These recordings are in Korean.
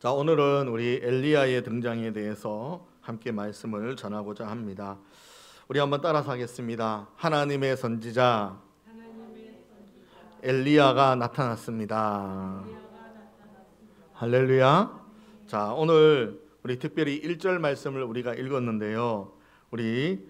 자, 오늘은 우리 엘리야의 등장에 대해서 함께 말씀을 전하고자 합니다. 우리 한번 따라서 하겠습니다. 하나님의 선지자 엘리야가 나타났습니다. 할렐루야. 자, 오늘 우리 특별히 1절 말씀을 우리가 읽었는데요. 우리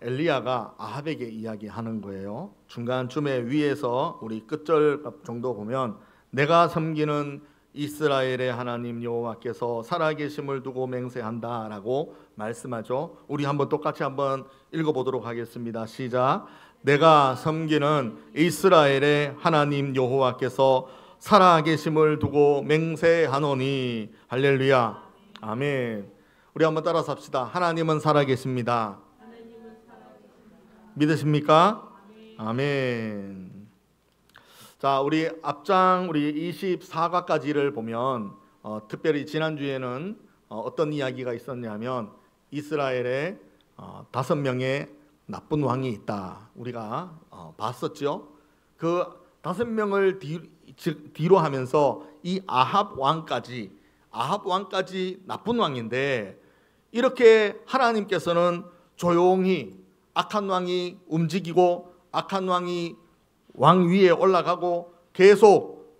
엘리야가 아합에게 이야기하는 거예요. 중간쯤에 위에서 우리 끝절 정도 보면 내가 섬기는 이스라엘의 하나님 여호와께서 살아계심을 두고 맹세한다라고 말씀하죠. 우리 한번 똑같이 한번 읽어보도록 하겠습니다. 시작. 내가 섬기는 이스라엘의 하나님 여호와께서 살아계심을 두고 맹세하노니. 할렐루야. 아멘. 우리 한번 따라서 합시다. 하나님은 살아계십니다. 믿으십니까? 아멘. 자, 우리 앞장 우리 24가까지를 보면 특별히 지난주에는 어떤 이야기가 있었냐면 이스라엘에 5명의 나쁜 왕이 있다. 우리가 봤었죠. 그 5명을 뒤로 하면서 이 아합 왕까지 나쁜 왕인데, 이렇게 하나님께서는 조용히 악한 왕이 움직이고 악한 왕이 왕 위에 올라가고 계속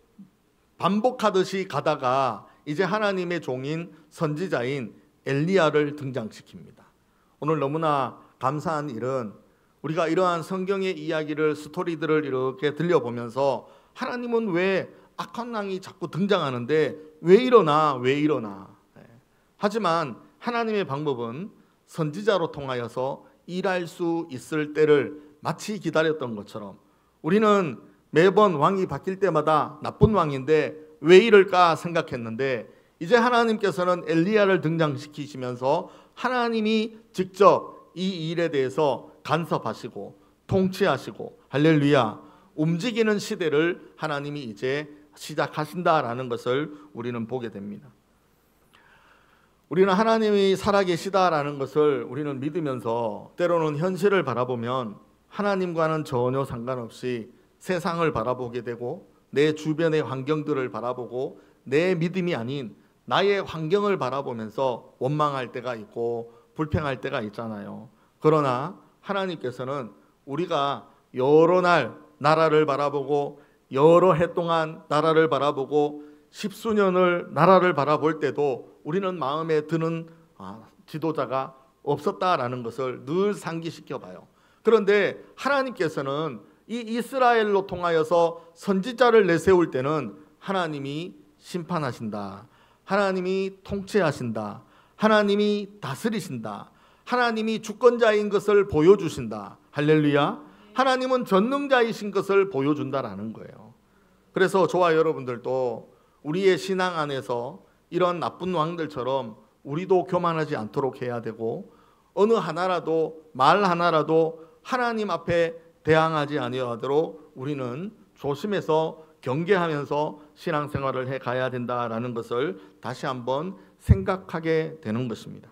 반복하듯이 가다가 이제 하나님의 종인 선지자인 엘리야를 등장시킵니다. 오늘 너무나 감사한 일은 우리가 이러한 성경의 이야기를, 스토리들을 이렇게 들려보면서 하나님은 왜 악한 왕이 자꾸 등장하는데 왜 이러나. 하지만 하나님의 방법은 선지자로 통하여서 일할 수 있을 때를 마치 기다렸던 것처럼 우리는 매번 왕이 바뀔 때마다 나쁜 왕인데 왜 이럴까 생각했는데, 이제 하나님께서는 엘리야를 등장시키시면서 하나님이 직접 이 일에 대해서 간섭하시고 통치하시고, 할렐루야, 움직이는 시대를 하나님이 이제 시작하신다라는 것을 우리는 보게 됩니다. 우리는 하나님이 살아계시다라는 것을 우리는 믿으면서 때로는 현실을 바라보면 하나님과는 전혀 상관없이 세상을 바라보게 되고 내 주변의 환경들을 바라보고 내 믿음이 아닌 나의 환경을 바라보면서 원망할 때가 있고 불평할 때가 있잖아요. 그러나 하나님께서는 우리가 여러 날 나라를 바라보고 여러 해 동안 나라를 바라보고 십수년을 나라를 바라볼 때도 우리는 마음에 드는 지도자가 없었다라는 것을 늘 상기시켜 봐요. 그런데 하나님께서는 이 이스라엘로 통하여서 선지자를 내세울 때는 하나님이 심판하신다, 하나님이 통치하신다, 하나님이 다스리신다, 하나님이 주권자인 것을 보여주신다. 할렐루야. 하나님은 전능자이신 것을 보여준다라는 거예요. 그래서 저와 여러분들도 우리의 신앙 안에서 이런 나쁜 왕들처럼 우리도 교만하지 않도록 해야 되고, 어느 하나라도 말 하나라도 하나님 앞에 대항하지 아니하도록 우리는 조심해서 경계하면서 신앙생활을 해가야 된다라는 것을 다시 한번 생각하게 되는 것입니다.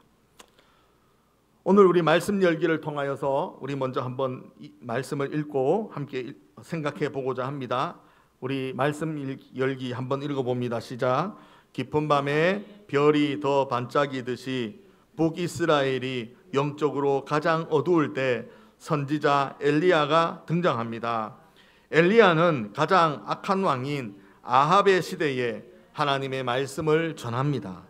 오늘 우리 말씀 열기를 통하여서 우리 먼저 한번 이 말씀을 읽고 함께 생각해 보고자 합니다. 우리 말씀 열기 한번 읽어봅니다. 시작. 깊은 밤에 별이 더 반짝이듯이 북이스라엘이 영적으로 가장 어두울 때 선지자 엘리야가 등장합니다. 엘리야는 가장 악한 왕인 아합의 시대에 하나님의 말씀을 전합니다.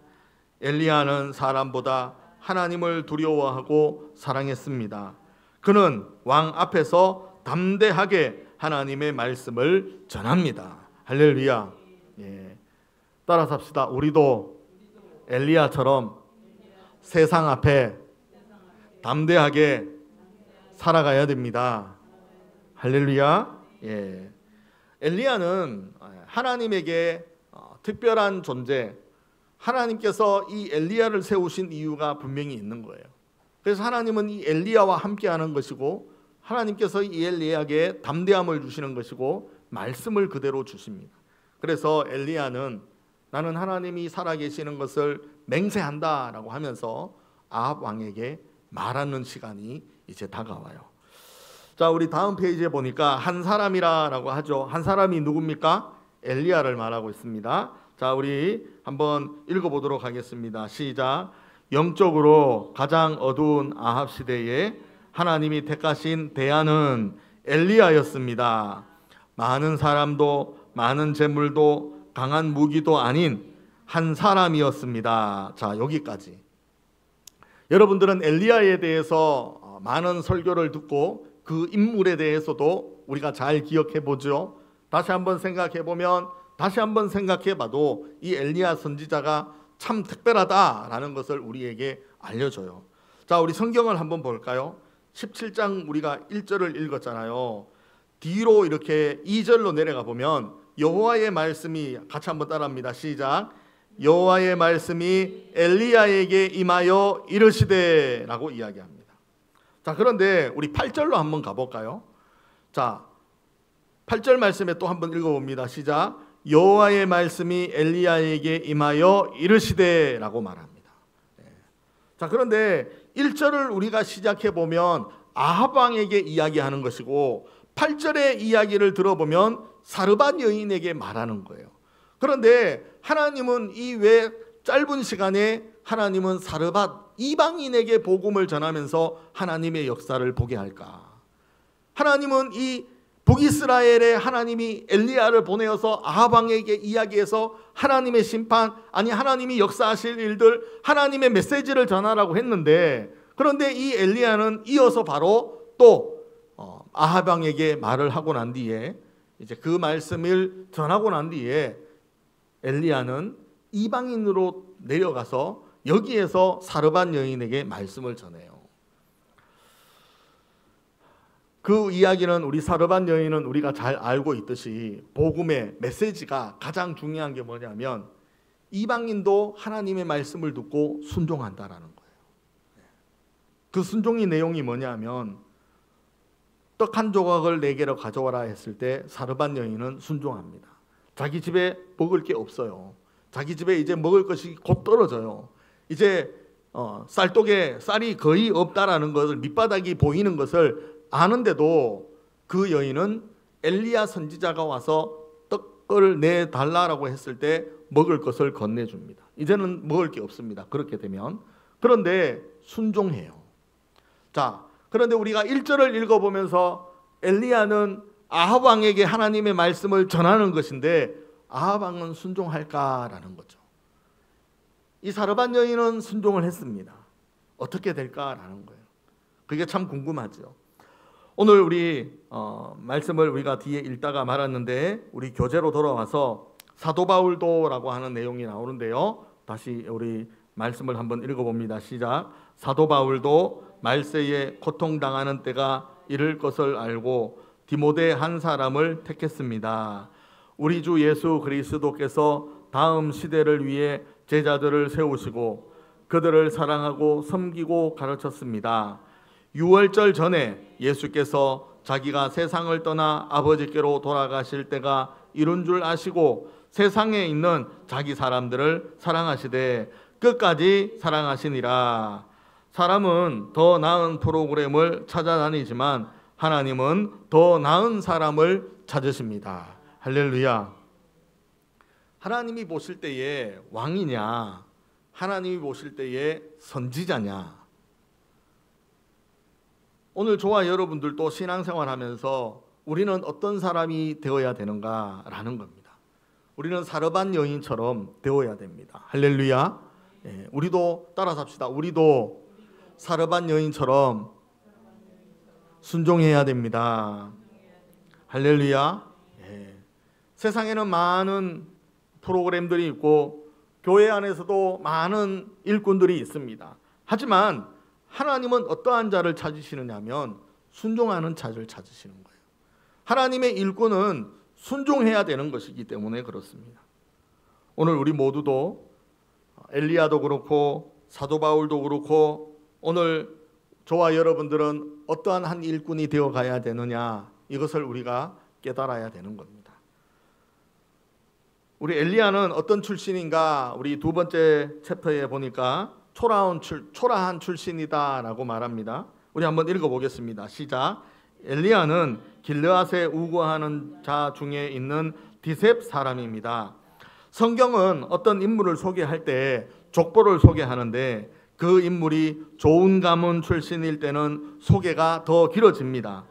엘리야는 사람보다 하나님을 두려워하고 사랑했습니다. 그는 왕 앞에서 담대하게 하나님의 말씀을 전합니다. 할렐루야. 예. 따라서 합시다. 우리도 엘리야처럼 세상 앞에 담대하게 살아가야 됩니다. 할렐루야. 예. 엘리야는 하나님에게 특별한 존재, 하나님께서 이 엘리야를 세우신 이유가 분명히 있는 거예요. 그래서 하나님은 이 엘리야와 함께하는 것이고, 하나님께서 이 엘리야에게 담대함을 주시는 것이고 말씀을 그대로 주십니다. 그래서 엘리야는 나는 하나님이 살아계시는 것을 맹세한다라고 하면서 아합 왕에게 말하는 시간이 이제 다가와요. 자, 우리 다음 페이지에 보니까 한 사람이라고 하죠. 한 사람이 누굽니까? 엘리야를 말하고 있습니다. 자, 우리 한번 읽어보도록 하겠습니다. 시작. 영적으로 가장 어두운 아합 시대에 하나님이 택하신 대안은 엘리야였습니다. 많은 사람도 많은 재물도 강한 무기도 아닌 한 사람이었습니다. 자, 여기까지. 여러분들은 엘리야에 대해서 많은 설교를 듣고 그 인물에 대해서도 우리가 잘 기억해 보죠. 다시 한번 생각해 보면, 다시 한번 생각해 봐도 이 엘리야 선지자가 참 특별하다라는 것을 우리에게 알려줘요. 자, 우리 성경을 한번 볼까요? 17장 우리가 1절을 읽었잖아요. 뒤로 이렇게 2절로 내려가 보면 여호와의 말씀이, 같이 한번 따라합니다. 시작. 여호와의 말씀이 엘리야에게 임하여 이르시되 라고 이야기합니다. 자, 그런데 우리 8절로 한번 가볼까요? 자, 8절 말씀에 또 한번 읽어봅니다. 시작. 여호와의 말씀이 엘리야에게 임하여 이르시되 라고 말합니다. 자, 그런데 1절을 우리가 시작해 보면 아합 왕에게 이야기하는 것이고 8절의 이야기를 들어보면 사르밧 여인에게 말하는 거예요. 그런데 하나님은 이 왜 짧은 시간에 하나님은 사르밧 이방인에게 복음을 전하면서 하나님의 역사를 보게 할까? 하나님은 이 북이스라엘에 하나님이 엘리야를 보내어서 아합 왕에게 이야기해서 하나님의 심판, 아니 하나님이 역사하실 일들, 하나님의 메시지를 전하라고 했는데, 그런데 이 엘리야는 이어서 바로 또 아합 왕에게 말을 하고 난 뒤에, 이제 그 말씀을 전하고 난 뒤에 엘리야는 이방인으로 내려가서 여기에서 사르밧 여인에게 말씀을 전해요. 그 이야기는, 우리 사르밧 여인은 우리가 잘 알고 있듯이 복음의 메시지가 가장 중요한 게 뭐냐면 이방인도 하나님의 말씀을 듣고 순종한다라는 거예요. 그 순종의 내용이 뭐냐면 떡 한 조각을 내게로 가져와라 했을 때 사르밧 여인은 순종합니다. 자기 집에 먹을 게 없어요. 자기 집에 이제 먹을 것이 곧 떨어져요. 이제 쌀독에 쌀이 거의 없다라는 것을, 밑바닥이 보이는 것을 아는데도 그 여인은 엘리야 선지자가 와서 떡을 내달라고 했을 때 먹을 것을 건네줍니다. 이제는 먹을 게 없습니다. 그렇게 되면. 그런데 순종해요. 자, 그런데 우리가 1절을 읽어보면서 엘리야는 아합 왕에게 하나님의 말씀을 전하는 것인데 아합 왕은 순종할까라는 거죠. 이 사르밧 여인은 순종을 했습니다. 어떻게 될까라는 거예요. 그게 참 궁금하죠. 오늘 우리 말씀을 우리가 뒤에 읽다가 말았는데 우리 교재로 돌아와서 사도 바울도라고 하는 내용이 나오는데요. 다시 우리 말씀을 한번 읽어봅니다. 시작. 사도 바울도 말세에 고통당하는 때가 이를 것을 알고 디모데 한 사람을 택했습니다. 우리 주 예수 그리스도께서 다음 시대를 위해 제자들을 세우시고 그들을 사랑하고 섬기고 가르쳤습니다. 유월절 전에 예수께서 자기가 세상을 떠나 아버지께로 돌아가실 때가 이룬 줄 아시고 세상에 있는 자기 사람들을 사랑하시되 끝까지 사랑하시니라. 사람은 더 나은 프로그램을 찾아다니지만 하나님은 더 나은 사람을 찾으십니다. 할렐루야. 하나님이 보실 때에 왕이냐, 하나님이 보실 때에 선지자냐. 오늘 저와 여러분들도 신앙생활 하면서 우리는 어떤 사람이 되어야 되는가라는 겁니다. 우리는 사르밧 여인처럼 되어야 됩니다. 할렐루야. 우리도 따라 삽시다. 우리도 사르밧 여인처럼 순종해야 됩니다. 할렐루야. 세상에는 많은 프로그램들이 있고 교회 안에서도 많은 일꾼들이 있습니다. 하지만 하나님은 어떠한 자를 찾으시느냐 하면 순종하는 자를 찾으시는 거예요. 하나님의 일꾼은 순종해야 되는 것이기 때문에 그렇습니다. 오늘 우리 모두도 엘리야도 그렇고 사도 바울도 그렇고 오늘 저와 여러분들은 어떠한 한 일꾼이 되어 가야 되느냐, 이것을 우리가 깨달아야 되는 겁니다. 우리 엘리야는 어떤 출신인가, 우리 두 번째 챕터에 보니까 초라한 출신이다라고 말합니다. 우리 한번 읽어보겠습니다. 시작. 엘리야는 길르앗에 우거하는 자 중에 있는 디셉 사람입니다. 성경은 어떤 인물을 소개할 때 족보를 소개하는데 그 인물이 좋은 가문 출신일 때는 소개가 더 길어집니다.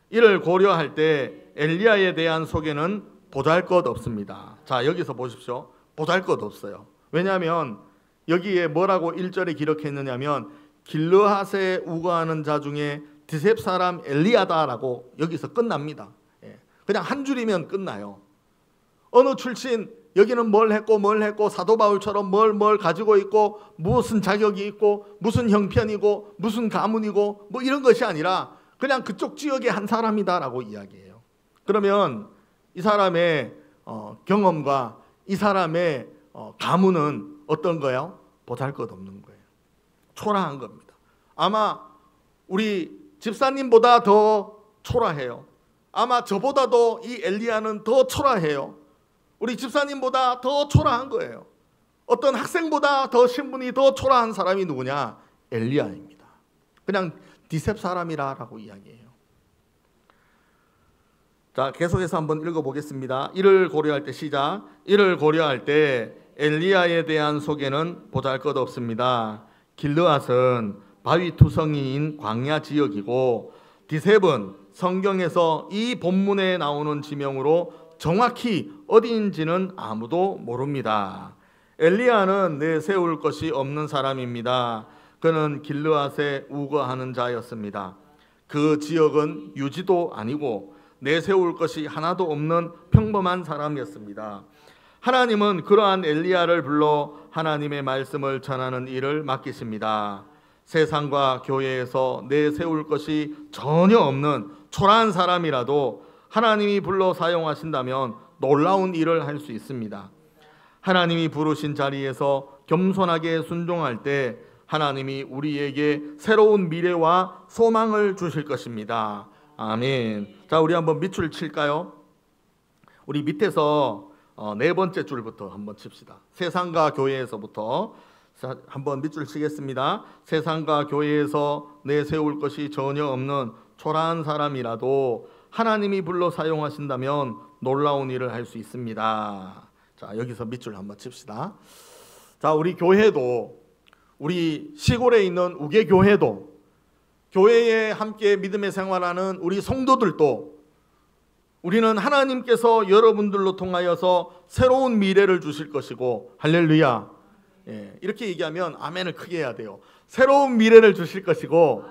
이를 고려할 때 엘리야에 대한 소개는 보잘것없습니다. 자, 여기서 보십시오. 보잘것없어요. 왜냐하면 여기에 뭐라고 1절에 기록했느냐면 길르앗에 우거하는 자 중에 디셉 사람 엘리야다라고 여기서 끝납니다. 그냥 한 줄이면 끝나요. 어느 출신, 여기는 뭘 했고 사도 바울처럼 뭘 가지고 있고 무슨 자격이 있고 무슨 형편이고 무슨 가문이고 뭐 이런 것이 아니라 그냥 그쪽 지역의 한 사람이다라고 이야기해요. 그러면 이 사람의 경험과 이 사람의 가문은 어떤 거예요? 보잘것없는 거예요. 초라한 겁니다. 아마 우리 집사님보다 더 초라해요. 아마 저보다도 이 엘리야는 더 초라해요. 우리 집사님보다 더 초라한 거예요. 어떤 학생보다 더 신분이 더 초라한 사람이 누구냐? 엘리야입니다. 그냥 디셉 사람이라고 이야기해요. 자, 계속해서 한번 읽어보겠습니다. 이를 고려할 때 시작. 이를 고려할 때 엘리야에 대한 소개는 보잘것없습니다. 길르앗은 바위 투성이인 광야 지역이고 디셉은 성경에서 이 본문에 나오는 지명으로 정확히 어디인지는 아무도 모릅니다. 엘리야는 내세울 것이 없는 사람입니다. 그는 길르앗에 우거하는 자였습니다. 그 지역은 유지도 아니고 내세울 것이 하나도 없는 평범한 사람이었습니다. 하나님은 그러한 엘리야를 불러 하나님의 말씀을 전하는 일을 맡기십니다. 세상과 교회에서 내세울 것이 전혀 없는 초라한 사람이라도 하나님이 불러 사용하신다면 놀라운 일을 할 수 있습니다. 하나님이 부르신 자리에서 겸손하게 순종할 때 하나님이 우리에게 새로운 미래와 소망을 주실 것입니다. 아멘. 자, 우리 한번 밑줄 칠까요? 우리 밑에서 네 번째 줄부터 한번 칩시다. 세상과 교회에서부터 한번 밑줄 치겠습니다. 세상과 교회에서 내세울 것이 전혀 없는 초라한 사람이라도 하나님이 불러 사용하신다면 놀라운 일을 할 수 있습니다. 자, 여기서 밑줄 한번 칩시다. 자, 우리 교회도, 우리 시골에 있는 우계 교회도, 교회에 함께 믿음의 생활하는 우리 성도들도 우리는 하나님께서 여러분들로 통하여서 새로운 미래를 주실 것이고, 할렐루야. 이렇게 얘기하면 아멘을 크게 해야 돼요. 새로운 미래를 주실 것이고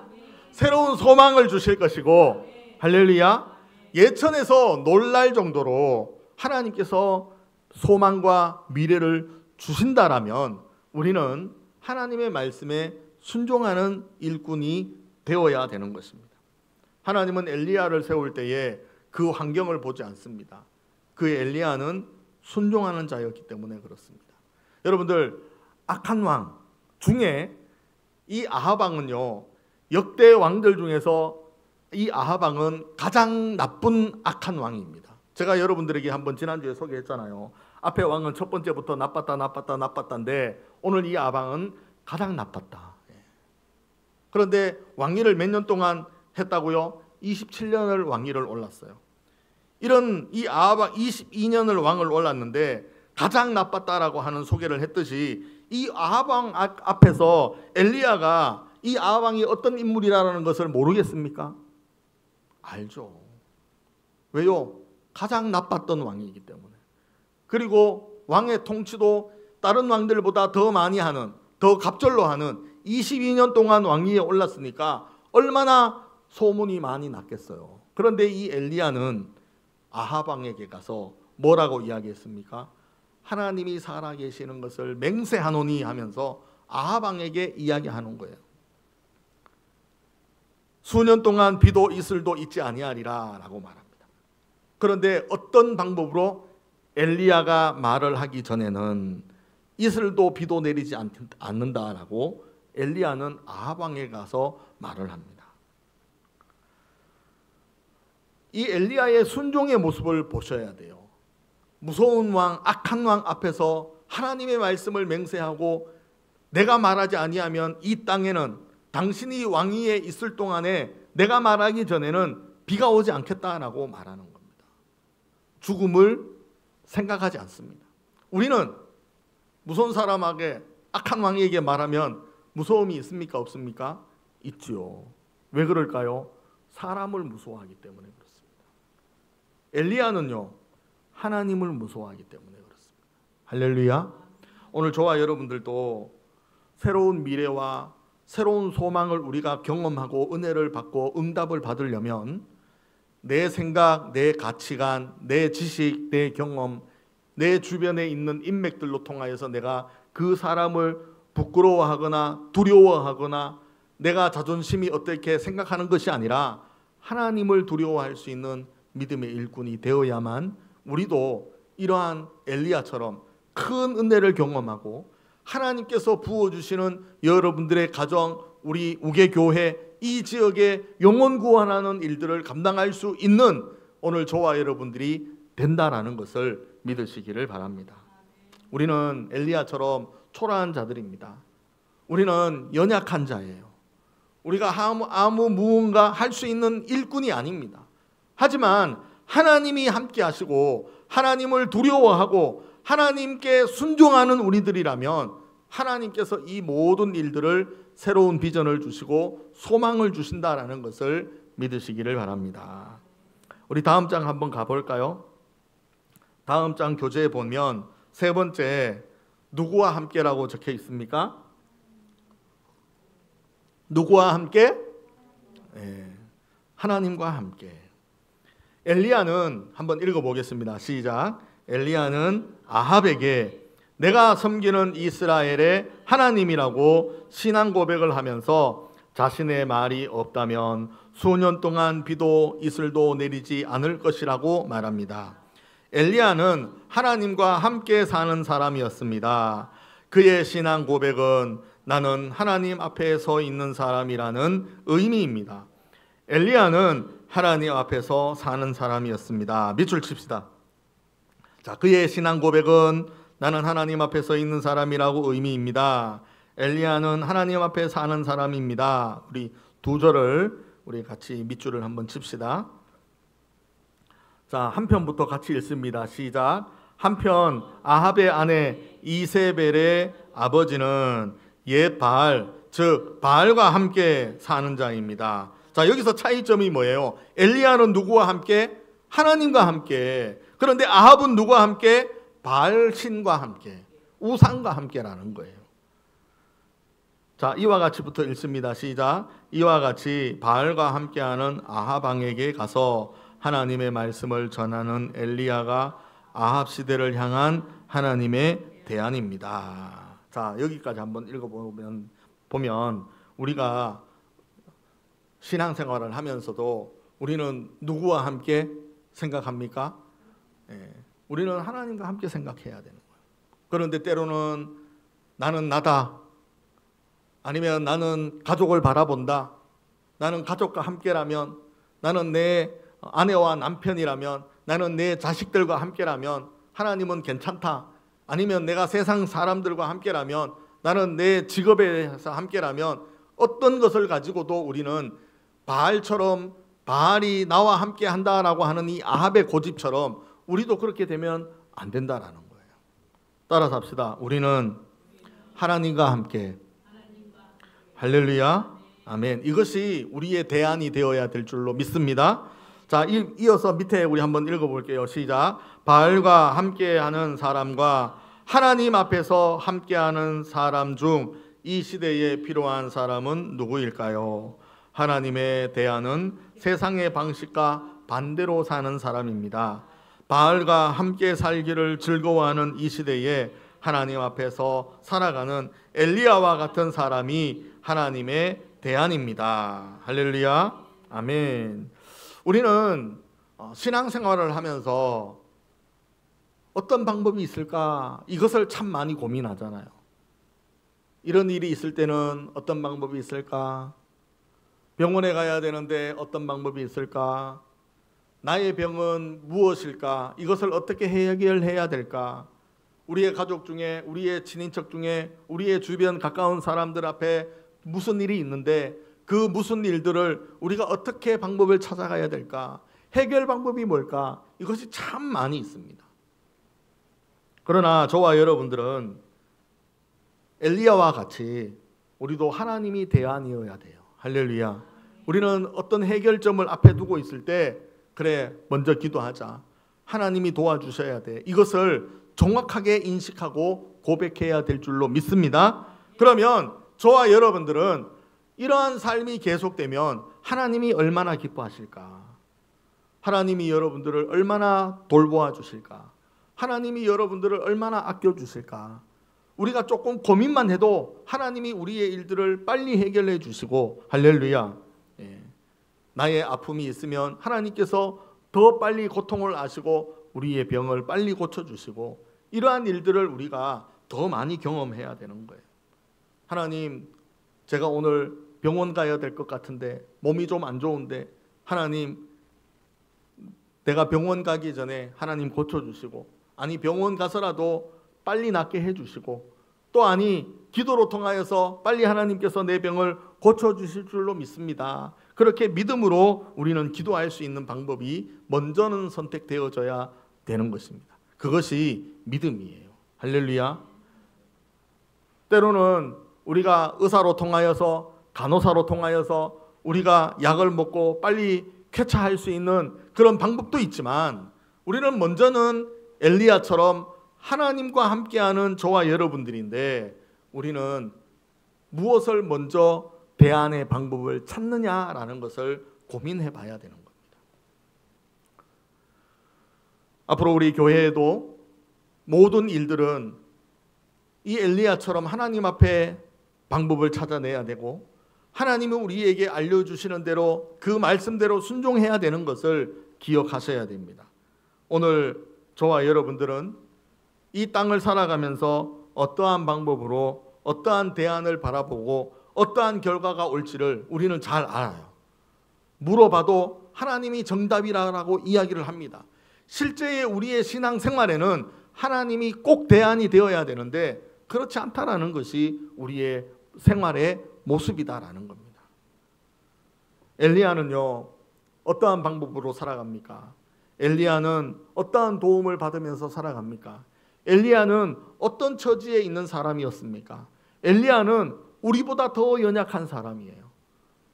새로운 소망을 주실 것이고, 할렐루야. 예천에서 놀랄 정도로 하나님께서 소망과 미래를 주신다라면 우리는 하나님의 말씀에 순종하는 일꾼이 되어야 되는 것입니다. 하나님은 엘리야를 세울 때에 그 환경을 보지 않습니다. 그 엘리야는 순종하는 자였기 때문에 그렇습니다. 여러분들, 악한 왕 중에 이 아합 왕은요, 역대 왕들 중에서 이 아합 왕은 가장 나쁜 악한 왕입니다. 제가 여러분들에게 한번 지난주에 소개했잖아요. 앞에 왕은 첫 번째부터 나빴다인데 오늘 이 아합 왕은 가장 나빴다. 그런데 왕위를 몇 년 동안 했다고요? 27년을 왕위를 올랐어요. 이런 이 아합 왕 22년을 왕을 올랐는데 가장 나빴다라고 하는 소개를 했듯이 이 아합 왕 앞에서 엘리야가 이 아합 왕이 어떤 인물이라는 것을 모르겠습니까? 알죠. 왜요? 가장 나빴던 왕이기 때문에. 그리고 왕의 통치도 다른 왕들보다 더 많이 하는, 더 갑절로 하는 22년 동안 왕위에 올랐으니까 얼마나 소문이 많이 났겠어요. 그런데 이 엘리야는 아합 왕에게 가서 뭐라고 이야기했습니까? 하나님이 살아계시는 것을 맹세하노니 하면서 아합 왕에게 이야기하는 거예요. 수년 동안 비도 이슬도 있지 아니하리라 라고 말합니다. 그런데 어떤 방법으로 엘리야가 말을 하기 전에는 이슬도 비도 내리지 않는다라고 엘리야는 아합 왕에 가서 말을 합니다. 이 엘리야의 순종의 모습을 보셔야 돼요. 무서운 왕, 악한 왕 앞에서 하나님의 말씀을 맹세하고 내가 말하지 아니하면 이 땅에는 당신이 왕위에 있을 동안에 내가 말하기 전에는 비가 오지 않겠다라고 말하는 겁니다. 죽음을 생각하지 않습니다. 우리는 무서운 사람에게, 악한 왕에게 말하면 무서움이 있습니까? 없습니까? 있지요. 왜 그럴까요? 사람을 무서워하기 때문에 그렇습니다. 엘리야는요, 하나님을 무서워하기 때문에 그렇습니다. 할렐루야. 오늘 저와 여러분들도 새로운 미래와 새로운 소망을 우리가 경험하고 은혜를 받고 응답을 받으려면 내 생각, 내 가치관, 내 지식, 내 경험, 내 주변에 있는 인맥들로 통하여서 내가 그 사람을 부끄러워하거나 두려워하거나 내가 자존심이 어떻게 생각하는 것이 아니라 하나님을 두려워할 수 있는 믿음의 일꾼이 되어야만 우리도 이러한 엘리야처럼 큰 은혜를 경험하고 하나님께서 부어주시는 여러분들의 가정, 우리 우계교회, 이 지역의 영혼 구원하는 일들을 감당할 수 있는 오늘 저와 여러분들이 된다라는 것을 믿으시기를 바랍니다. 우리는 엘리야처럼 초라한 자들입니다. 우리는 연약한 자예요. 우리가 아무 무언가 할 수 있는 일꾼이 아닙니다. 하지만 하나님이 함께 하시고 하나님을 두려워하고 하나님께 순종하는 우리들이라면 하나님께서 이 모든 일들을 새로운 비전을 주시고 소망을 주신다라는 것을 믿으시기를 바랍니다. 우리 다음 장 한번 가볼까요? 다음 장 교재에 보면 세 번째, 누구와 함께라고 적혀 있습니까? 누구와 함께? 하나님과 함께. 엘리야는 한번 읽어보겠습니다. 시작. 엘리야는 아합에게 내가 섬기는 이스라엘의 하나님이라고 신앙 고백을 하면서 자신의 말이 없다면 수년 동안 비도 이슬도 내리지 않을 것이라고 말합니다. 엘리야는 하나님과 함께 사는 사람이었습니다. 그의 신앙 고백은 나는 하나님 앞에 서 있는 사람이라는 의미입니다. 엘리야는 하나님 앞에서 사는 사람이었습니다. 밑줄 칩시다. 자, 그의 신앙 고백은 나는 하나님 앞에 서 있는 사람이라고 의미입니다. 엘리야는 하나님 앞에 사는 사람입니다. 우리 두 절을 우리 같이 밑줄을 한번 칩시다. 자, 한 편부터 같이 읽습니다. 시작. 한편 아합의 아내 이세벨의 아버지는 옛 바알, 즉 바알과 함께 사는 자입니다. 자, 여기서 차이점이 뭐예요? 엘리야는 누구와 함께? 하나님과 함께. 그런데 아합은 누구와 함께? 바알 신과 함께, 우상과 함께라는 거예요. 자, 이와 같이부터 읽습니다. 시작. 이와 같이 바알과 함께하는 아합 왕에게 가서 하나님의 말씀을 전하는 엘리야가 아합 시대를 향한 하나님의 대안입니다. 자, 여기까지 한번 읽어보면 우리가 신앙생활을 하면서도 우리는 누구와 함께 생각합니까? 우리는 하나님과 함께 생각해야 되는 거예요. 그런데 때로는 나는 나다, 아니면 나는 가족을 바라본다, 나는 가족과 함께라면, 나는 내 아내와 남편이라면, 나는 내 자식들과 함께라면 하나님은 괜찮다, 아니면 내가 세상 사람들과 함께라면, 나는 내 직업에서 함께라면, 어떤 것을 가지고도 우리는 바알처럼 바알이 나와 함께 한다라고 하는 이 아합의 고집처럼 우리도 그렇게 되면 안 된다라는 거예요. 따라서 합시다. 우리는 하나님과 함께. 할렐루야. 아멘. 이것이 우리의 대안이 되어야 될 줄로 믿습니다. 자, 이어서 밑에 우리 한번 읽어볼게요. 시작. 바알과 함께하는 사람과 하나님 앞에서 함께하는 사람 중 이 시대에 필요한 사람은 누구일까요? 하나님의 대안은 세상의 방식과 반대로 사는 사람입니다. 바알과 함께 살기를 즐거워하는 이 시대에 하나님 앞에서 살아가는 엘리야와 같은 사람이 하나님의 대안입니다. 할렐루야. 아멘. 우리는 신앙생활을 하면서 어떤 방법이 있을까? 이것을 참 많이 고민하잖아요. 이런 일이 있을 때는 어떤 방법이 있을까? 병원에 가야 되는데 어떤 방법이 있을까? 나의 병은 무엇일까? 이것을 어떻게 해결해야 될까? 우리의 가족 중에, 우리의 친인척 중에, 우리의 주변 가까운 사람들 앞에 무슨 일이 있는데 그 무슨 일들을 우리가 어떻게 방법을 찾아가야 될까? 해결 방법이 뭘까? 이것이 참 많이 있습니다. 그러나 저와 여러분들은 엘리야와 같이 우리도 하나님이 대안이어야 돼요. 할렐루야. 우리는 어떤 해결점을 앞에 두고 있을 때 그래 먼저 기도하자. 하나님이 도와주셔야 돼. 이것을 정확하게 인식하고 고백해야 될 줄로 믿습니다. 그러면 저와 여러분들은 이러한 삶이 계속되면 하나님이 얼마나 기뻐하실까? 하나님이 여러분들을 얼마나 돌보아 주실까? 하나님이 여러분들을 얼마나 아껴주실까? 우리가 조금 고민만 해도 하나님이 우리의 일들을 빨리 해결해 주시고, 할렐루야. 나의 아픔이 있으면 하나님께서 더 빨리 고통을 아시고 우리의 병을 빨리 고쳐주시고, 이러한 일들을 우리가 더 많이 경험해야 되는 거예요. 하나님, 제가 오늘 병원 가야 될 것 같은데 몸이 좀 안 좋은데 하나님, 내가 병원 가기 전에 하나님 고쳐주시고, 아니 병원 가서라도 빨리 낫게 해주시고, 또 아니 기도로 통하여서 빨리 하나님께서 내 병을 고쳐주실 줄로 믿습니다. 그렇게 믿음으로 우리는 기도할 수 있는 방법이 먼저는 선택되어져야 되는 것입니다. 그것이 믿음이에요. 할렐루야. 때로는 우리가 의사로 통하여서, 간호사로 통하여서 우리가 약을 먹고 빨리 쾌차할 수 있는 그런 방법도 있지만, 우리는 먼저는 엘리야처럼 하나님과 함께하는 저와 여러분들인데, 우리는 무엇을 먼저 대안의 방법을 찾느냐라는 것을 고민해 봐야 되는 겁니다. 앞으로 우리 교회에도 모든 일들은 이 엘리야처럼 하나님 앞에 방법을 찾아내야 되고, 하나님이 우리에게 알려주시는 대로 그 말씀대로 순종해야 되는 것을 기억하셔야 됩니다. 오늘 저와 여러분들은 이 땅을 살아가면서 어떠한 방법으로 어떠한 대안을 바라보고 어떠한 결과가 올지를 우리는 잘 알아요. 물어봐도 하나님이 정답이라고 이야기를 합니다. 실제의 우리의 신앙생활에는 하나님이 꼭 대안이 되어야 되는데 그렇지 않다라는 것이 우리의 생활의 모습이다라는 겁니다. 엘리야는요, 어떠한 방법으로 살아갑니까? 엘리야는 어떠한 도움을 받으면서 살아갑니까? 엘리야는 어떤 처지에 있는 사람이었습니까? 엘리야는 우리보다 더 연약한 사람이에요.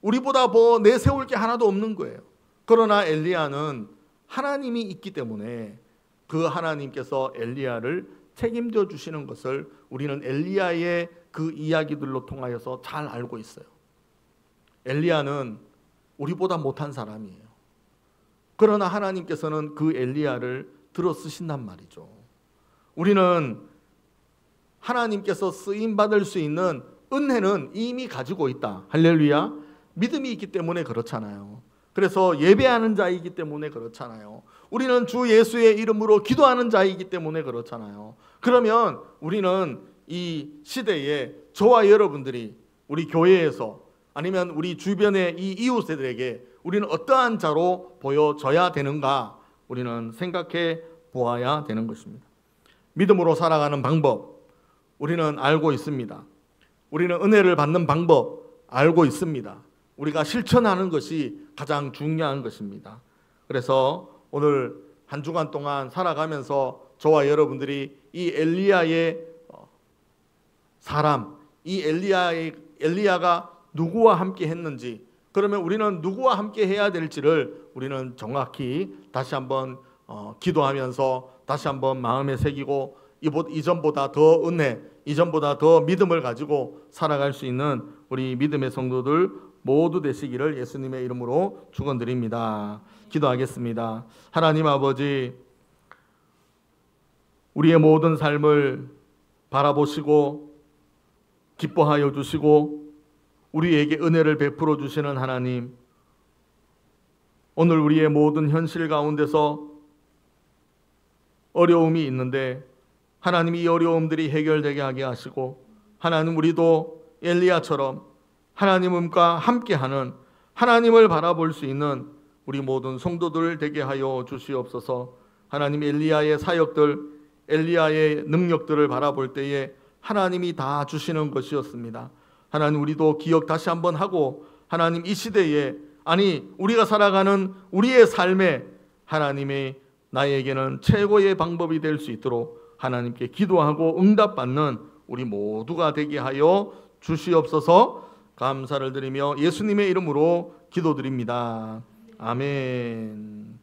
우리보다 더 내세울 게 하나도 없는 거예요. 그러나 엘리야는 하나님이 있기 때문에 그 하나님께서 엘리야를 책임져 주시는 것을 우리는 엘리야의 그 이야기들로 통하여서 잘 알고 있어요. 엘리야는 우리보다 못한 사람이에요. 그러나 하나님께서는 그 엘리야를 들어 쓰신단 말이죠. 우리는 하나님께서 쓰임받을 수 있는 은혜는 이미 가지고 있다. 할렐루야. 믿음이 있기 때문에 그렇잖아요. 그래서 예배하는 자이기 때문에 그렇잖아요. 우리는 주 예수의 이름으로 기도하는 자이기 때문에 그렇잖아요. 그러면 우리는 이 시대에 저와 여러분들이 우리 교회에서 아니면 우리 주변의 이 이웃들에게 우리는 어떠한 자로 보여져야 되는가, 우리는 생각해 보아야 되는 것입니다. 믿음으로 살아가는 방법 우리는 알고 있습니다. 우리는 은혜를 받는 방법 알고 있습니다. 우리가 실천하는 것이 가장 중요한 것입니다. 그래서 오늘 한 주간 동안 살아가면서 저와 여러분들이 이 엘리야의 사람, 이 엘리야가 누구와 함께 했는지, 그러면 우리는 누구와 함께 해야 될지를 우리는 정확히 다시 한번 기도하면서 다시 한번 마음에 새기고 이전보다 더 은혜, 이전보다 더 믿음을 가지고 살아갈 수 있는 우리 믿음의 성도들 모두 되시기를 예수님의 이름으로 축원드립니다. 기도하겠습니다. 하나님 아버지, 우리의 모든 삶을 바라보시고 기뻐하여 주시고 우리에게 은혜를 베풀어 주시는 하나님, 오늘 우리의 모든 현실 가운데서 어려움이 있는데 하나님이 이 어려움들이 해결되게 하게 하시고, 하나님 우리도 엘리야처럼 하나님과 함께하는, 하나님을 바라볼 수 있는 우리 모든 성도들 되게 하여 주시옵소서. 하나님, 엘리야의 사역들, 엘리야의 능력들을 바라볼 때에 하나님이 다 주시는 것이었습니다. 하나님, 우리도 기억 다시 한번 하고, 하나님 이 시대에, 아니 우리가 살아가는 우리의 삶에 하나님이 나에게는 최고의 방법이 될 수 있도록 하나님께 기도하고 응답받는 우리 모두가 되게 하여 주시옵소서. 감사를 드리며 예수님의 이름으로 기도드립니다. 아멘.